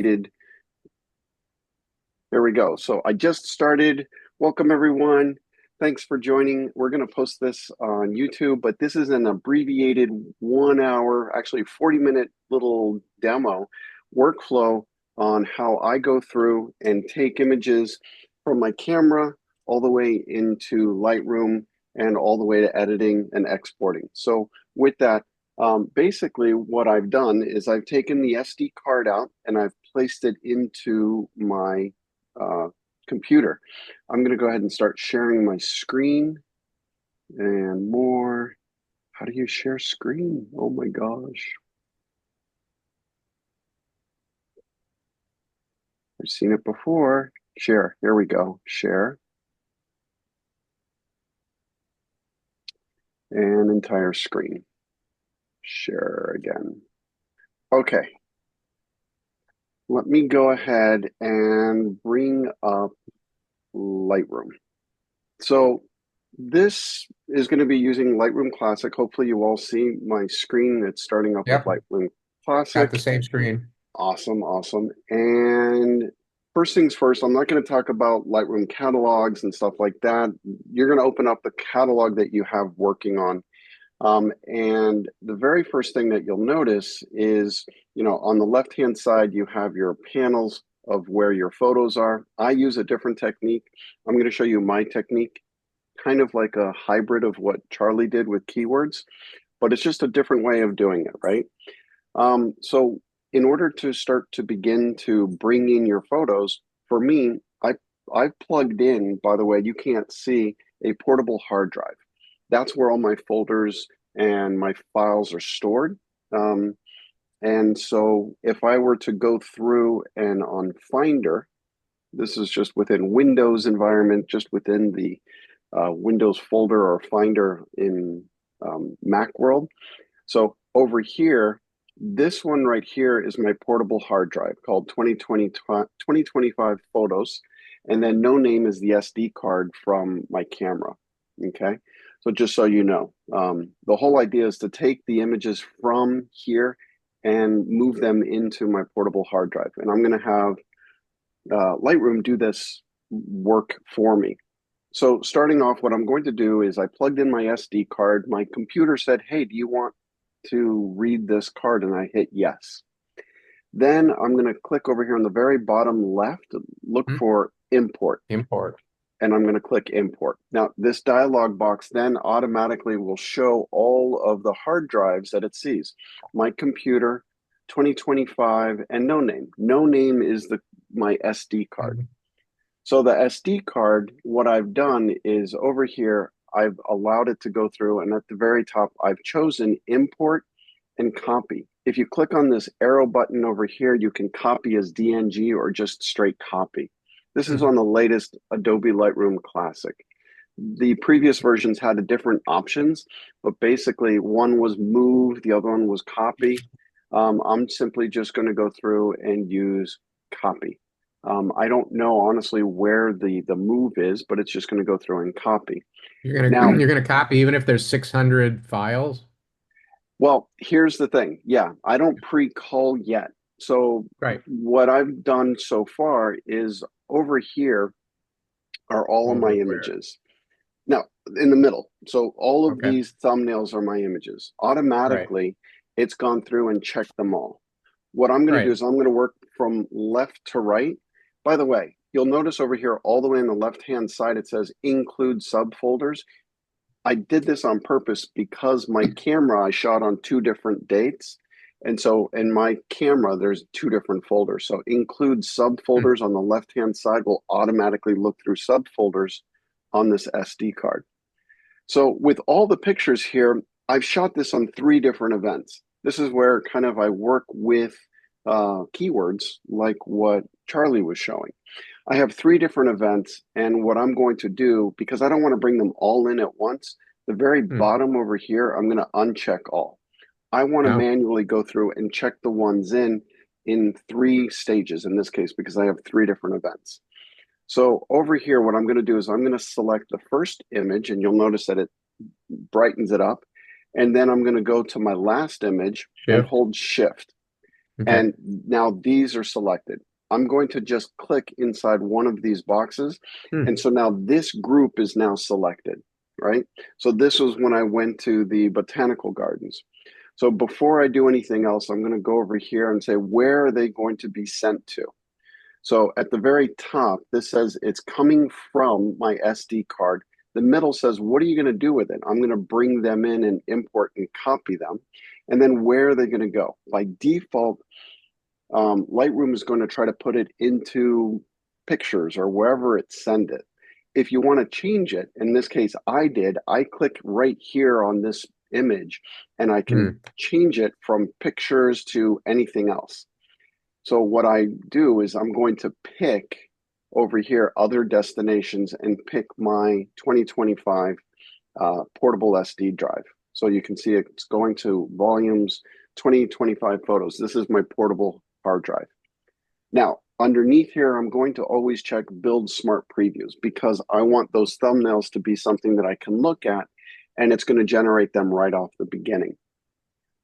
abbreviated. There we go. So I just started. Welcome, everyone. Thanks for joining. We're going to post this on YouTube, but this is an abbreviated 1 hour, actually 40-minute little demo workflow on how I go through and take images from my camera all the way into Lightroom and all the way to editing and exporting. So with that, basically what I've done is I've taken the SD card out and I've placed it into my computer. I'm going to go ahead and start sharing my screen and more. How do you share screen? Oh my gosh. I've seen it before. Share. Here we go. Share. And entire screen. Share again. Okay. Let me go ahead and bring up Lightroom. So this is going to be using Lightroom Classic. Hopefully you all see my screen. It's starting up with Yep, Lightroom got the Classic. same screen. Awesome, awesome. And first things first, I'm not going to talk about Lightroom catalogs and stuff like that. You're going to open up the catalog that you have working on. And the very first thing that you'll notice is, on the left-hand side, you have your panels of where your photos are. I use a different technique. I'm going to show you my technique, kind of like a hybrid of what Charlie did with keywords, but it's just a different way of doing it, right? So in order to start to begin to bring in your photos, for me, I've plugged in, by the way, you can't see, a portable hard drive. That's where all my folders and my files are stored. And so if I were to go through and on Finder, this is just within Windows environment, just within the Windows folder or Finder in Mac world. So over here, this one right here is my portable hard drive called 2025 photos. And then no name is the SD card from my camera. Okay. So just so you know, the whole idea is to take the images from here and move them into my portable hard drive. And I'm going to have Lightroom do this work for me. So starting off, what I'm going to do is I plugged in my SD card. My computer said, hey, do you want to read this card? And I hit yes. Then I'm going to click over here on the very bottom left, look Hmm, for import, import. and I'm going to click import. Now, this dialog box then automatically will show all of the hard drives that it sees. My computer, 2025, and no name. No name is my SD card. Mhm. So the SD card, what I've done is over here, I've allowed it to go through, and at the very top, I've chosen import and copy. If you click on this arrow button over here, you can copy as DNG or just straight copy. This is Mhm. on the latest Adobe Lightroom Classic. The previous versions had different options, but basically one was move, the other one was copy. I'm simply just going to go through and use copy. I don't know honestly where the move is, but it's just going to go through and copy. You're gonna Now, you're gonna copy even if there's 600 files. well, here's the thing. Yeah, I don't pre-cull yet. So Right. what I've done so far is over here are all of my Over where? images. Now, in the middle. So all of Okay. these thumbnails are my images. Right. Automatically, it's gone through and checked them all. What I'm going to do Right. is I'm going to work from left to right. By the way, you'll notice over here, all the way on the left-hand side, it says include subfolders. I did this on purpose because my camera I shot on two different dates. And so in my camera, there's two different folders. So include Hmm. subfolders on the left-hand side will automatically look through subfolders on this SD card. So with all the pictures here, I've shot this on three different events. This is where kind of I work with keywords like what Charlie was showing. I have three different events, and what I'm going to do, because I don't want to bring them all in at once, the very Hmm. bottom over here, I'm going to uncheck all. I want to No. manually go through and check the ones in three stages in this case, because I have three different events. So over here, what I'm going to do is I'm going to select the first image, and you'll notice that it brightens it up. And then I'm going to go to my last image and Shift. hold shift. Okay. And now these are selected. I'm going to just click inside one of these boxes. Hmm. And so now this group is now selected, right? So this was when I went to the botanical gardens. So before I do anything else, I'm going to go over here and say, where are they going to be sent to? So at the very top, this says it's coming from my SD card. The middle says, what are you going to do with it? I'm going to bring them in and import and copy them. And then where are they going to go? By default, Lightroom is going to try to put it into pictures or wherever it send it. If you want to change it, in this case, I click right here on this image and I can Hmm. change it from pictures to anything else. So what I do is I'm going to pick over here other destinations and pick my 2025 portable SD drive. So you can see it's going to volumes 2025 photos. This is my portable hard drive. Now, underneath here, I'm going to always check build smart previews because I want those thumbnails to be something that I can look at and it's going to generate them right off the beginning.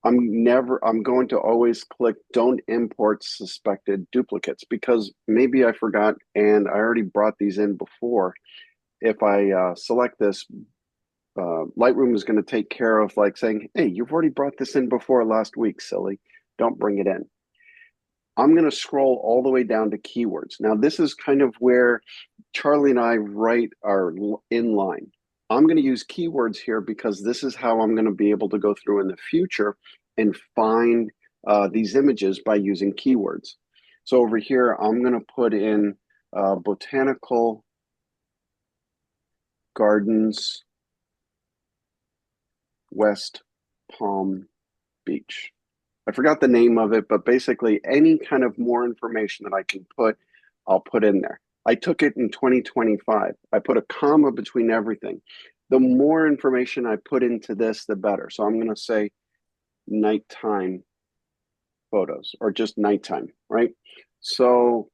I'm going to always click don't import suspected duplicates because maybe I forgot and I already brought these in before. If I select this, Lightroom is going to take care of like saying, hey, you've already brought this in before last week, silly. Don't bring it in. I'm going to scroll all the way down to keywords. Now, this is kind of where Charlie and I write our inline. I'm going to use keywords here because this is how I'm going to be able to go through in the future and find these images by using keywords. So over here, I'm going to put in botanical gardens, West Palm Beach. I forgot the name of it, but basically any kind of more information that I can put, I'll put in there. I took it in 2025. I put a comma between everything. The more information I put into this, the better. So I'm going to say nighttime photos or just nighttime, right? So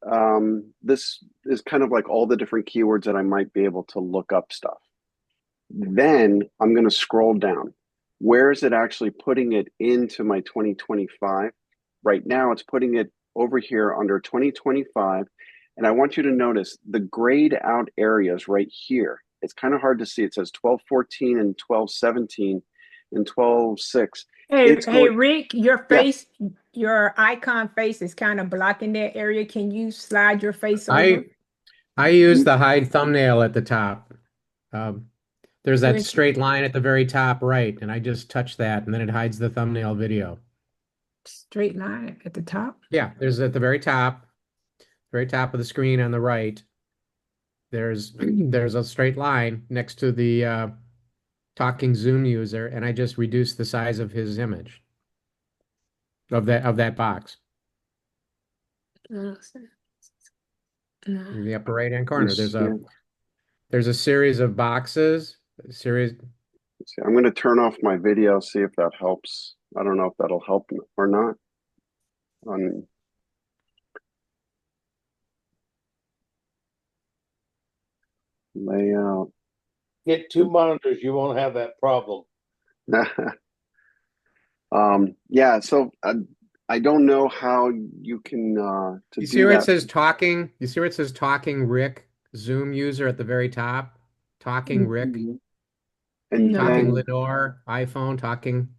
this is kind of like all the different keywords that I might be able to look up stuff. Then I'm going to scroll down. Where is it actually putting it into my 2025? Right now, it's putting it over here under 2025. And I want you to notice the grayed out areas right here. It's kind of hard to see. It says 1214 and 1217 and 12:6. Hey, It's hey, going, Rick, your yeah. face, your icon face is kind of blocking that area. Can you slide your face over? I I use the hide thumbnail at the top. Um, there's that Where's straight line at the very top right, and I just touch that, and then it hides the thumbnail video. straight line at the top? Yeah, there's at the very top of the screen on the right. There's there's a straight line next to the talking Zoom user, and I just reduce the size of his image of that box No. in the upper right hand You corner. see, There's a series of boxes, a series. I'm going to turn off my video, see if that helps. I don't know if that'll help or not. On layout. Get two monitors, you won't have that problem. Yeah, so I don't know how you can to You see do where it that. says talking? You see where it says talking Rick, Zoom user at the very top? Talking Rick, Mhm. And talking No, then Lenore, iPhone, talking.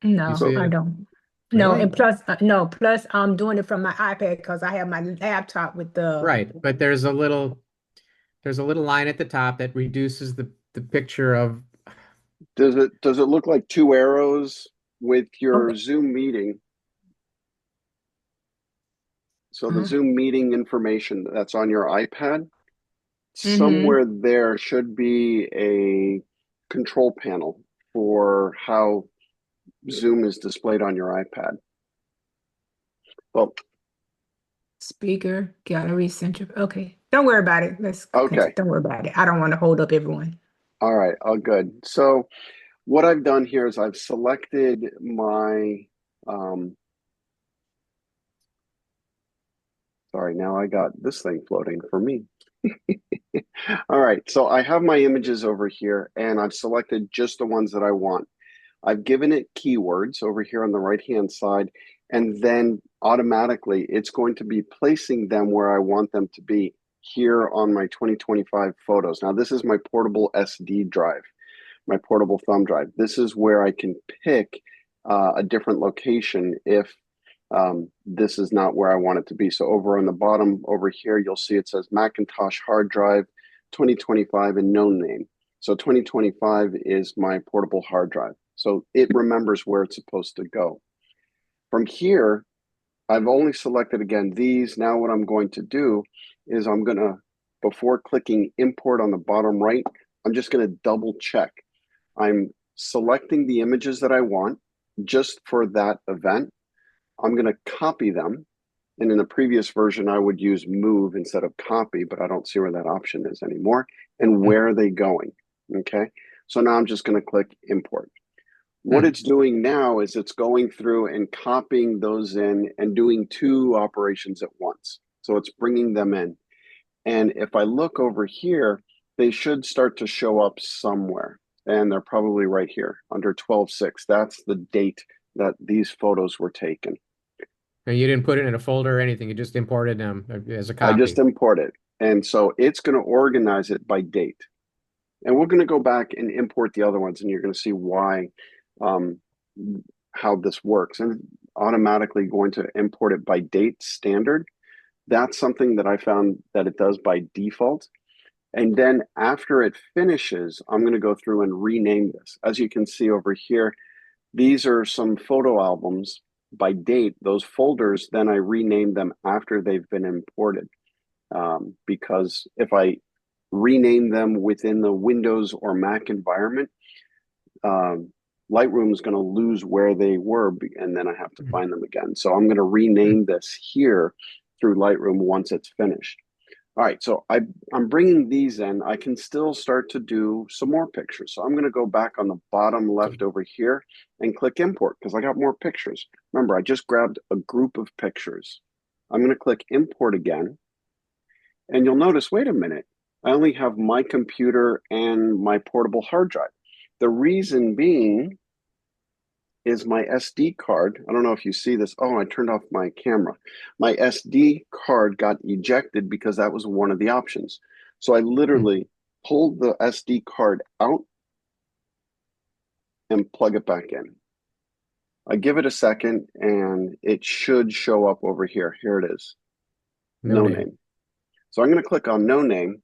You no, see I it? don't. No, Really? and plus, no, plus I'm doing it from my iPad because I have my laptop with the. Right. But there's a little line at the top that reduces the picture of. does it look like two arrows with your Okay. Zoom meeting? So the Uh, Zoom meeting information that's on your iPad, mm-hmm. somewhere there should be a control panel for how Zoom is displayed on your iPad. Well, Speaker, gallery, center. Okay. Don't worry about it. Let's continue. okay. Don't worry about it. I don't want to hold up everyone. All right. All good. So what I've done here is I've selected my, sorry, now I got this thing floating for me. All right. So I have my images over here and I've selected just the ones that I want. I've given it keywords over here on the right-hand side, And then automatically it's going to be placing them where I want them to be here on my 2025 photos. Now, this is my portable SD drive, my portable thumb drive. This is where I can pick a different location if this is not where I want it to be. So over on the bottom over here, you'll see it says Macintosh hard drive 2025 and no name. So 2025 is my portable hard drive. So it remembers where it's supposed to go. From here, I've only selected again these. Now what I'm going to do is I'm going to, before clicking import on the bottom right, I'm just going to double check. I'm selecting the images that I want just for that event. I'm going to copy them. And in the previous version, I would use move instead of copy, but I don't see where that option is anymore. And where are they going? Okay. So now I'm just going to click import. What it's doing now is it's going through and copying those in and doing two operations at once. So it's bringing them in. And if I look over here, they should start to show up somewhere. And they're probably right here under 12/6. That's the date that these photos were taken. And you didn't put it in a folder or anything. You just imported them as a I copy. just import it. And so it's going to organize it by date. And we're going to go back and import the other ones, and you're going to see why, how this works. And automatically going to import it by date standard. That's something that I found that it does by default. And then after it finishes, I'm going to go through and rename this. As you can see over here, these are some photo albums by date. Those folders, then I rename them after they've been imported. Because if I rename them within the Windows or Mac environment, Lightroom is going to lose where they were, and then I have to find them again. So I'm going to rename this here through Lightroom once it's finished. All right, so I'm bringing these in. I can still start to do some more pictures. So I'm going to go back on the bottom left over here and click import because I got more pictures. Remember, I just grabbed a group of pictures. I'm going to click import again. And you'll notice, wait a minute, I only have my computer and my portable hard drive. The reason being is my SD card. I don't know if you see this. Oh, I turned off my camera. My SD card got ejected because that was one of the options. So I literally pulled the SD card out and plug it back in. I give it a second and it should show up over here. Here it is. No name. So I'm going to click on no name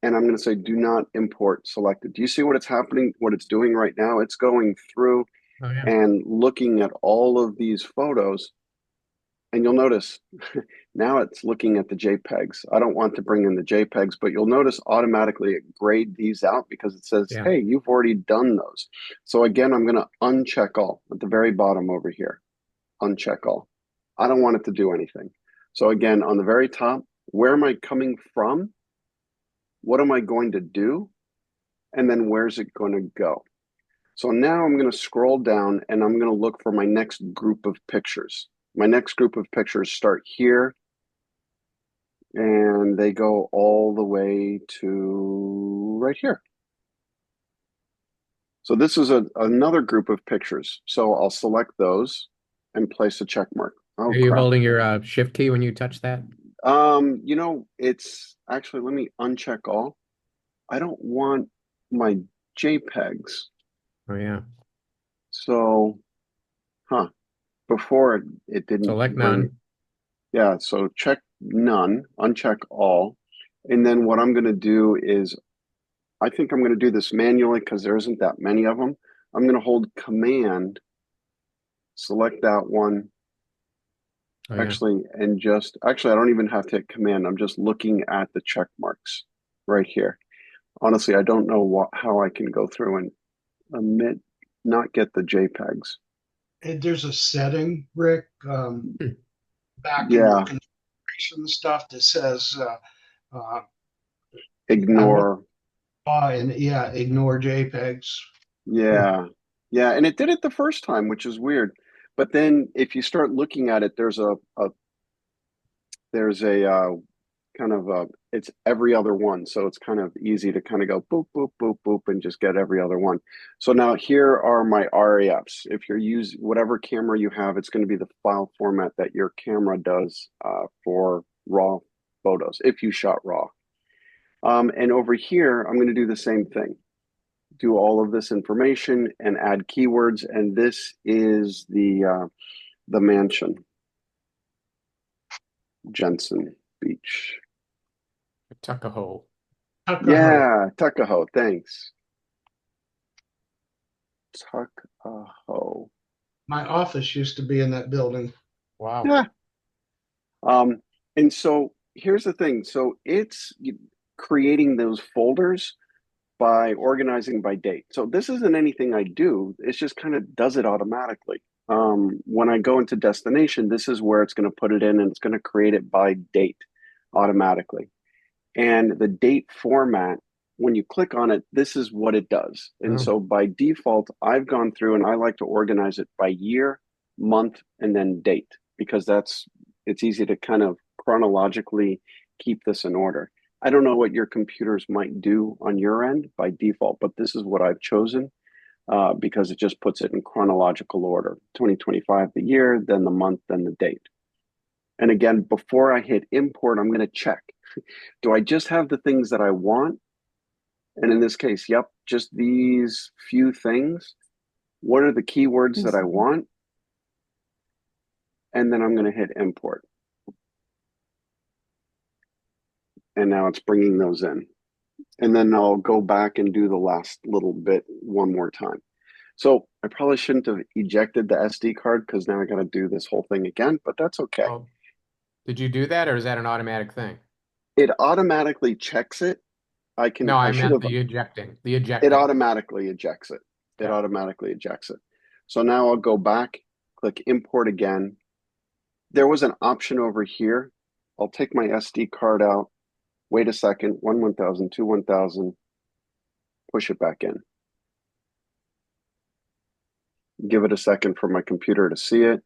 and I'm going to say do not import selected. Do you see what it's happening, what it's doing right now? It's going through and looking at all of these photos. And you'll notice now it's looking at the JPEGs. I don't want to bring in the JPEGs, but you'll notice automatically it grade these out because it says, hey, you've already done those. So again, I'm going to uncheck all at the very bottom over here. Uncheck all. I don't want it to do anything. So again, on the very top, where am I coming from? What am I going to do? And then where's it going to go? So now I'm going to scroll down and I'm going to look for my next group of pictures. My next group of pictures start here and they go all the way to right here. So this is another group of pictures. So I'll select those and place a check mark. Are you holding your shift key when you touch that? You know, it's actually, let me uncheck all. I don't want my JPEGs. Oh, yeah. So, before it didn't select none. Yeah, so check none, uncheck all. And then what I'm going to do is, I think I'm going to do this manually because there isn't that many of them. I'm going to hold command, select that one. Actually, and I don't even have to hit command. I'm just looking at the check marks right here. Honestly, I don't know how I can go through and not get the JPEGs. And there's a setting, Rick, back in your configuration stuff that says ignore. Ignore JPEGs. Yeah, and it did it the first time, which is weird. But then if you start looking at it, there's a kind of it's every other one. So it's kind of easy to kind of go boop, boop, boop, boop, and just get every other one. So now here are my RAFs. If you're using whatever camera you have, it's going to be the file format that your camera does for raw photos, if you shot raw. And over here, I'm going to do the same thing. Do all of this information and add keywords. And this is the mansion. Jensen Beach. Tuckahoe. Tuckahoe. Yeah, Tuckahoe. Thanks. Tuckahoe. My office used to be in that building. Wow. Yeah. And so here's the thing. So it's creating those folders by organizing by date. So this isn't anything I do. It's just kind of does it automatically. When I go into destination, this is where it's going to put it in, and it's going to create it by date automatically. And the date format, when you click on it, this is what it does. And so by default, I've gone through and I like to organize it by year, month, and then date, because it's easy to kind of chronologically keep this in order. I don't know what your computers might do on your end by default, but this is what I've chosen because it just puts it in chronological order. 2025, the year, then the month, then the date. And again, before I hit import, I'm going to check. Do I just have the things that I want? And in this case, yep, just these few things. What are the keywords that I want? And then I'm going to hit import. And now it's bringing those in. And then I'll go back and do the last little bit one more time. So I probably shouldn't have ejected the SD card because now I got to do this whole thing again, but that's okay. Oh, did you do that, or is that an automatic thing? It automatically checks it. No, I meant have, the ejecting. The ejecting. It automatically ejects it. It automatically ejects it. So now I'll go back, click import again. There was an option over here. I'll take my SD card out. Wait a second, 1,000, 2, 1,000, push it back in. Give it a second for my computer to see it.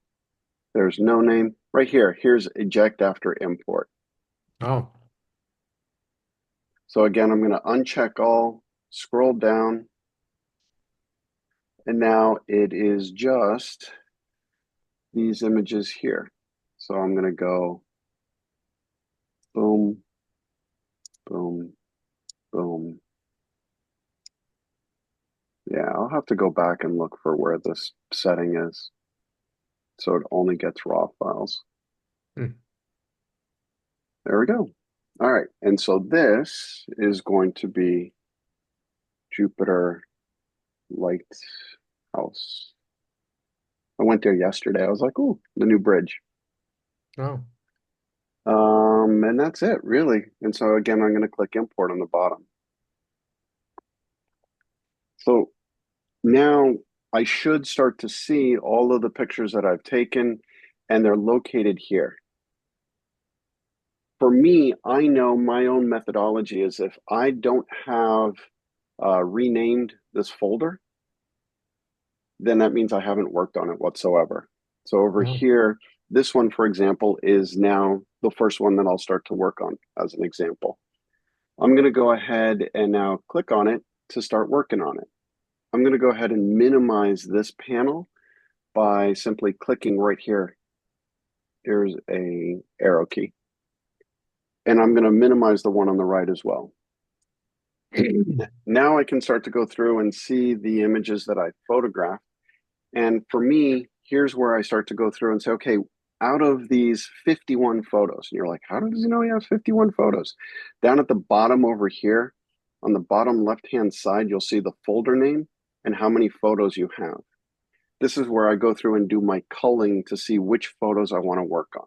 There's no name. Right here, here's eject after import. Oh. So again, I'm going to uncheck all, scroll down, and now it is just these images here. So I'm going to go boom, boom, boom. Yeah, I'll have to go back and look for where this setting is. So it only gets raw files. There we go. All right. And so this is going to be Jupiter Lighthouse. I went there yesterday. I was like, oh, the new bridge. Oh. And that's it, really. And so again, I'm going to click import on the bottom. So now I should start to see all of the pictures that I've taken, and they're located here. For me, I know my own methodology is if I don't have renamed this folder, then that means I haven't worked on it whatsoever. So over here, this one, for example, is now the first one that I'll start to work on as an example. I'm going to go ahead and now click on it to start working on it. I'm going to go ahead and minimize this panel by simply clicking right here. Here's a arrow key. And I'm going to minimize the one on the right as well. Now I can start to go through and see the images that I photographed. And for me, here's where I start to go through and say, okay, out of these 51 photos, and you're like, how does he know he has 51 photos? Down at the bottom over here, on the bottom left-hand side, you'll see the folder name and how many photos you have. This is where I go through and do my culling to see which photos I want to work on.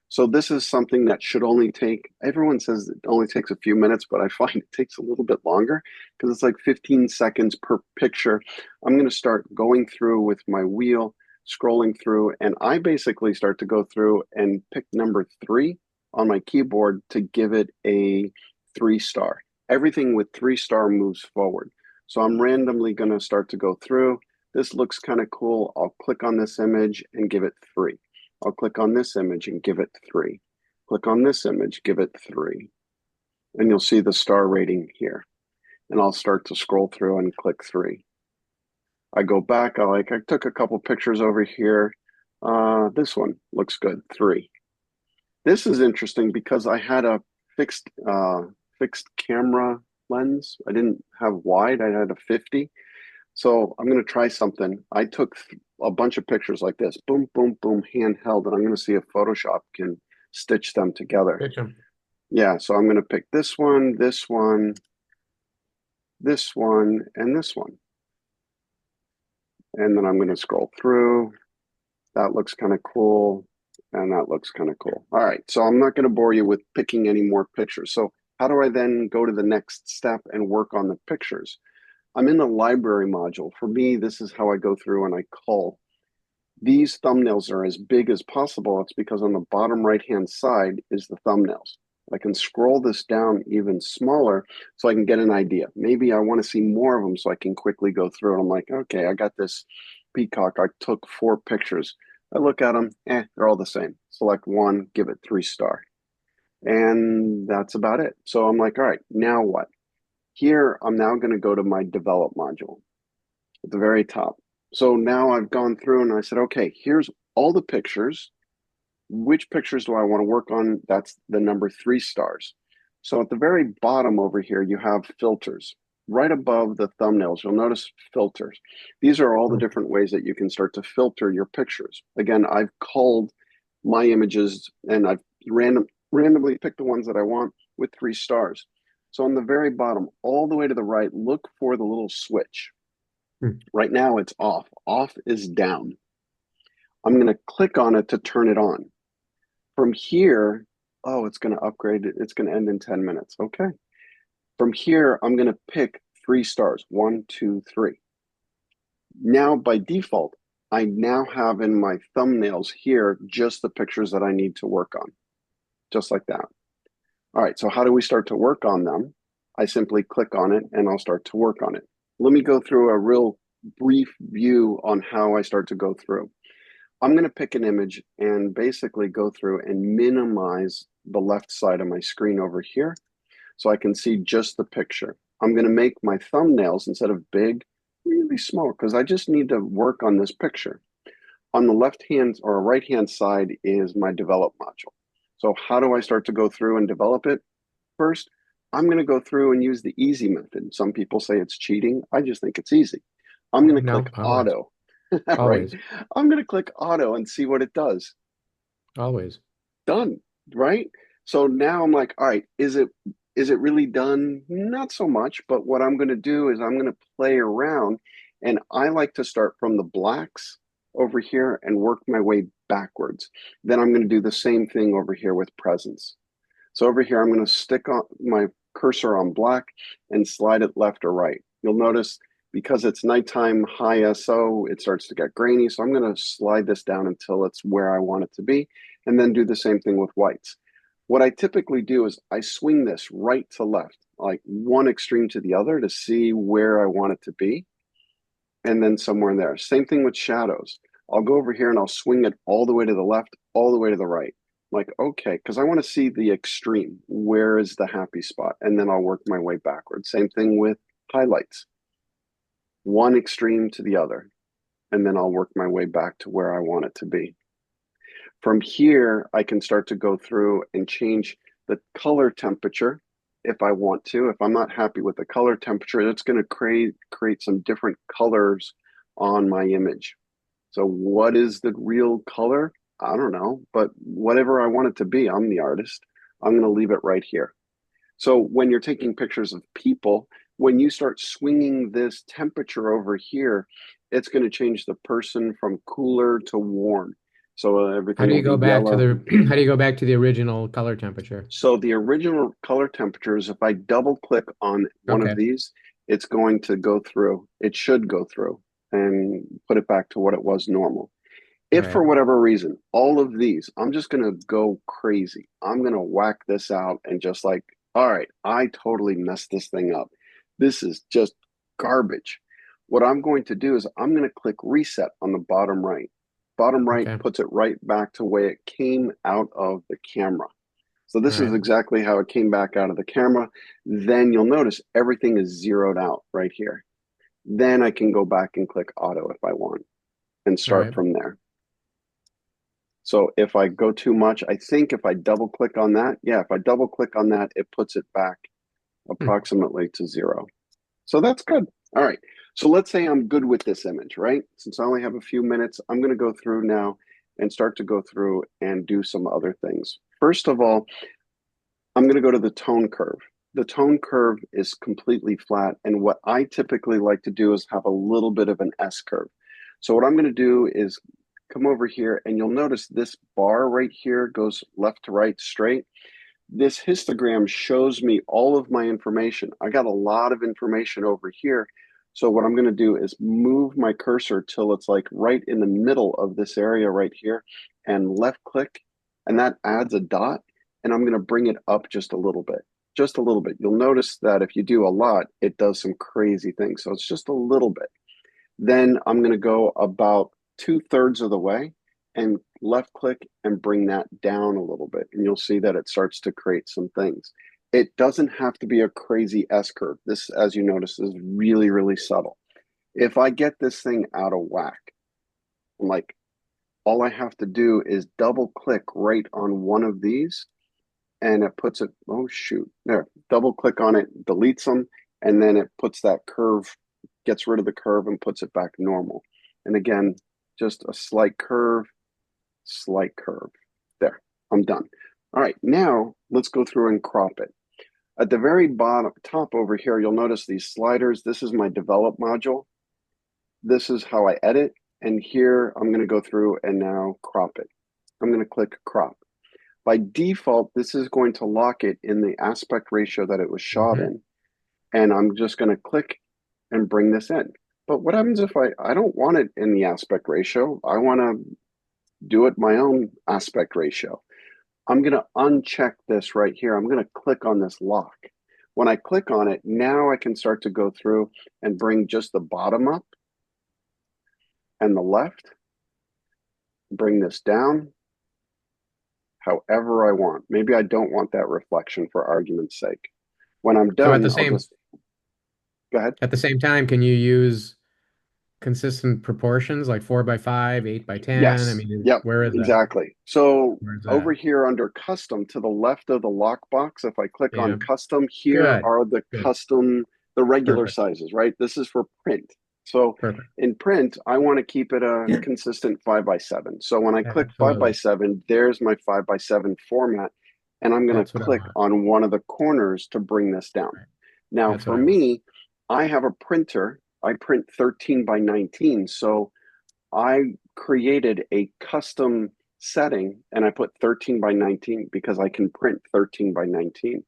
So this is something that should only take, everyone says it only takes a few minutes, but I find it takes a little bit longer because it's like 15 seconds per picture. I'm going to start going through with my wheel, scrolling through, and I basically start to go through and pick number 3 on my keyboard to give it a 3-star. Everything with 3-star moves forward. So I'm randomly going to start to go through. This looks kind of cool. I'll click on this image and give it 3. I'll click on this image and give it 3. click on this image, give it 3, and you'll see the star rating here. And I'll start to scroll through and click 3. I go back, I took a couple pictures over here. This one looks good, 3. This is interesting because I had a fixed camera lens. I didn't have wide, I had a 50. So I'm going to try something. I took a bunch of pictures like this, boom, boom, boom, handheld, and I'm going to see if Photoshop can stitch them together. Pitch 'em. Yeah, so I'm going to pick this one, this one, this one, and this one. And then I'm going to scroll through. That looks kind of cool. And that looks kind of cool. All right, so I'm not going to bore you with picking any more pictures. So how do I then go to the next step and work on the pictures? I'm in the library module. For me, this is how I go through and I cull. These thumbnails are as big as possible. It's because on the bottom right-hand side is the thumbnails. I can scroll this down even smaller so I can get an idea. Maybe I want to see more of them so I can quickly go through it. I'm like, okay, I got this peacock. I took 4 pictures. I look at them, they're all the same. Select one, give it 3 star. And that's about it. So I'm like, all right, now what? Here, I'm now going to go to my develop module at the very top. So now I've gone through and I said, okay, here's all the pictures. Which pictures do I want to work on? That's the number 3 stars. So at the very bottom over here, you have filters. Right above the thumbnails, you'll notice filters. These are all the different ways that you can start to filter your pictures. Again, I've culled my images and I've randomly picked the ones that I want with 3 stars. So on the very bottom, all the way to the right, look for the little switch. Right now it's off. Off is down. I'm going to click on it to turn it on. From here, oh, it's going to upgrade it. It's going to end in 10 minutes. Okay. From here, I'm going to pick 3 stars. 1, 2, 3. Now, by default, I now have in my thumbnails here just the pictures that I need to work on. Just like that. All right, so how do we start to work on them? I simply click on it and I'll start to work on it. Let me go through a real brief view on how I start to go through. I'm going to pick an image and basically go through and minimize the left side of my screen over here so I can see just the picture. I'm going to make my thumbnails, instead of big, really small because I just need to work on this picture. On the left hand or right hand side is my develop module. So how do I start to go through and develop it? First, I'm going to go through and use the easy method. Some people say it's cheating. I just think it's easy. I'm going to click auto. Always. Right? I'm going to click auto and see what it does. Always. Done, right? So now I'm like, all right, is it really done? Not so much, but what I'm going to do is I'm going to play around, and I like to start from the blacks over here and work my way backwards. Then I'm going to do the same thing over here with presence. So over here, I'm going to stick on my cursor on black and slide it left or right. You'll notice because it's nighttime high ISO, it starts to get grainy. So I'm going to slide this down until it's where I want it to be, and then do the same thing with whites. What I typically do is I swing this right to left, like one extreme to the other to see where I want it to be, and then somewhere in there. Same thing with shadows. I'll go over here and I'll swing it all the way to the left, all the way to the right. Like, okay, because I want to see the extreme. Where is the happy spot? And then I'll work my way backwards. Same thing with highlights. One extreme to the other, and then I'll work my way back to where I want it to be. From here, I can start to go through and change the color temperature if I want to. If I'm not happy with the color temperature, it's going to create some different colors on my image. So what is the real color? I don't know, but whatever I want it to be, I'm the artist. I'm going to leave it right here. So when you're taking pictures of people, when you start swinging this temperature over here, it's going to change the person from cooler to warm. So everything. How do you will go be back to yellow. the how do you go back to the original color temperature? So the original color temperatures, if I double click on one of these, it's going to go through. It should go through and put it back to what it was normal. If for whatever reason, all of these, I'm just going to go crazy. I'm going to whack this out and just like, all right, I totally messed this thing up. This is just garbage. What I'm going to do is I'm going to click reset on the bottom right. Bottom right puts it right back to where it came out of the camera. So this All is right. exactly how it came back out of the camera. Then you'll notice everything is zeroed out right here. Then I can go back and click auto if I want and All start right. from there. So if I go too much, I think if I double click on that, yeah, if I double click on that, it puts it back approximately to 0. So that's good. All right. So let's say I'm good with this image, right? Since I only have a few minutes, I'm going to go through now and start to go through and do some other things. First of all, I'm going to go to the tone curve. The tone curve is completely flat. And what I typically like to do is have a little bit of an S curve. So what I'm going to do is come over here, and you'll notice this bar right here goes left to right straight. This histogram shows me all of my information. I got a lot of information over here. So what I'm going to do is move my cursor till it's like right in the middle of this area right here, and left click, and that adds a dot. And I'm going to bring it up just a little bit, just a little bit. You'll notice that if you do a lot, it does some crazy things. So it's just a little bit. Then I'm going to go about 2/3 of the way and left click and bring that down a little bit. And you'll see that it starts to create some things. It doesn't have to be a crazy S curve. This, as you notice, is really, really subtle. If I get this thing out of whack, like all I have to do is double click right on one of these, and it puts it, oh shoot, there, double click on it, deletes them, and then it puts that curve, gets rid of the curve and puts it back normal. And again, just a slight curve. There, I'm done. All right, now let's go through and crop it. At the very bottom, top over here, you'll notice these sliders. This is my develop module. This is how I edit. And here I'm going to go through and now crop it. I'm going to click crop. By default, this is going to lock it in the aspect ratio that it was shot in. And I'm just going to click and bring this in. But what happens if I don't want it in the aspect ratio? I want to do it my own aspect ratio. I'm going to uncheck this right here. I'm going to click on this lock. When I click on it, now I can start to go through and bring just the bottom up and the left. Bring this down however I want. Maybe I don't want that reflection for argument's sake. When I'm So done, I'll just go ahead. at the same time, can you use consistent proportions like 4:5, 8:10? I Yes. mean, Yep. where is that? Exactly. So Where's over that? here under custom to the left of the lockbox, if I click on Yeah. custom, here Good. are the Good. custom, the regular Perfect. sizes, right? This is for print. So Perfect. in print, I want to keep it a consistent 5:7. So when I click Absolutely. 5:7, there's my 5:7 format. And I'm going to That's what I click want. on one of the corners to bring this down. Right. Now, That's for what I want. me, I have a printer. I print 13:19. So I created a custom setting and I put 13:19 because I can print 13:19.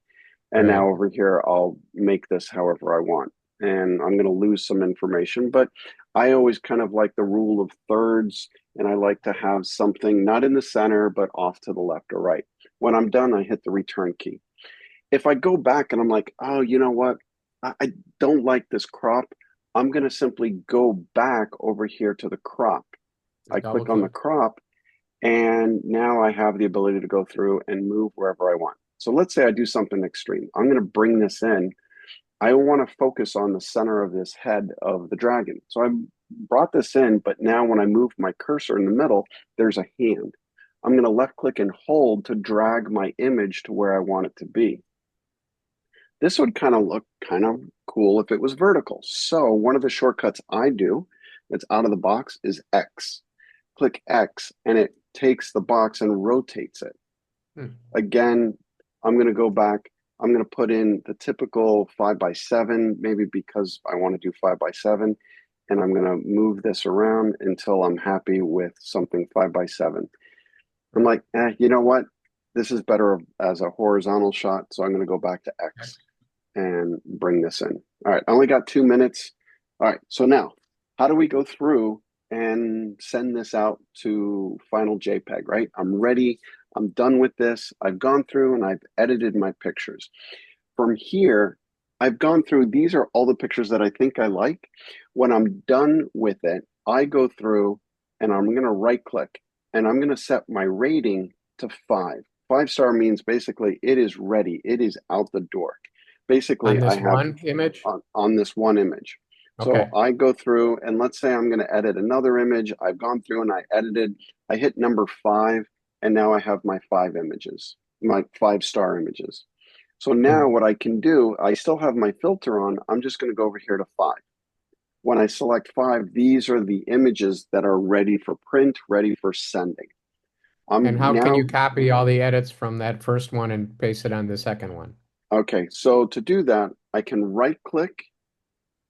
And Right. now over here, I'll make this however I want. And I'm going to lose some information, but I always kind of like the rule of thirds. And I like to have something not in the center, but off to the left or right. When I'm done, I hit the return key. If I go back and I'm like, oh, you know what? I don't like this crop. I'm going to simply go back over here to the crop. I Double click on the click. crop, and now I have the ability to go through and move wherever I want. So let's say I do something extreme. I'm going to bring this in. I want to focus on the center of this head of the dragon. So I brought this in, but now when I move my cursor in the middle, there's a hand. I'm going to left click and hold to drag my image to where I want it to be. This would kind of look kind of cool if it was vertical. So one of the shortcuts I do that's out of the box is X. Click X and it takes the box and rotates it. Again, I'm going to go back. I'm going to put in the typical 5:7, maybe because I want to do 5:7. And I'm going to move this around until I'm happy with something 5:7. I'm like, you know what? This is better as a horizontal shot. So I'm going to go back to X and bring this in. All right, I only got 2 minutes. All right, so now how do we go through and send this out to final JPEG, right? I'm ready. I'm done with this. I've gone through and I've edited my pictures. From here, I've gone through, these are all the pictures that I think I like. When I'm done with it, I go through and I'm going to right click and I'm going to set my rating to 5. 5-star means basically it is ready. It is out the door. Basically, On this I have one image? on this one image. Okay. So I go through and let's say I'm going to edit another image. I've gone through and I edited. I hit number 5, and now I have my 5 images, my 5-star images. So now what I can do, I still have my filter on. I'm just going to go over here to 5. When I select 5, these are the images that are ready for print, ready for sending. And how can Now, you copy all the edits from that first one and paste it on the second one? okay, so to do that, I can right click.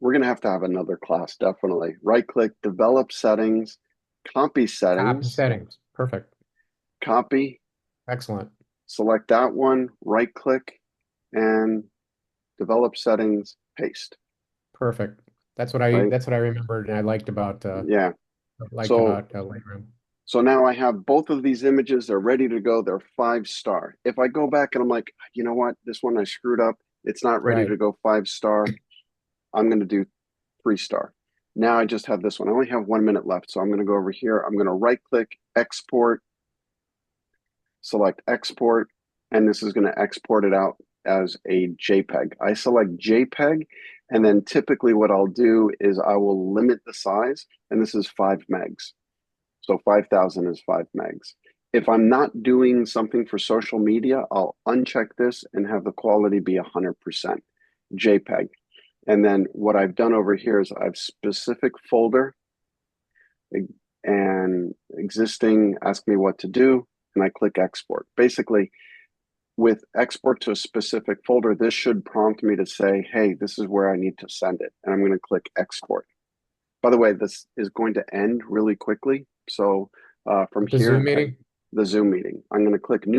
We're going to have another class, definitely. Right click, develop settings, copy Copy settings, settings. Perfect. copy, Excellent. select that one, right click, and develop settings, paste. Perfect. That's what Right? that's what I remembered and I liked about Yeah. Lightroom. So now I have both of these images. They're ready to go. They're 5-star. If I go back and I'm like, you know what? This one I screwed up. It's not ready Right. to go 5-star. I'm going to do 3-star. Now I just have this one. I only have 1 minute left. So I'm going to go over here. I'm going to right click, export, select export, and this is going to export it out as a JPEG. I select JPEG, and then typically what I'll do is I will limit the size, and this is 5 megs. So 5,000 is 5 megs. If I'm not doing something for social media, I'll uncheck this and have the quality be 100% JPEG. And then what I've done over here is I've specific folder and existing, ask me what to do, and I click export. Basically, with export to a specific folder, this should prompt me to say, hey, this is where I need to send it. And I'm going to click export. By the way, this is going to end really quickly. So from The here, Zoom meeting? the Zoom meeting, I'm going to click new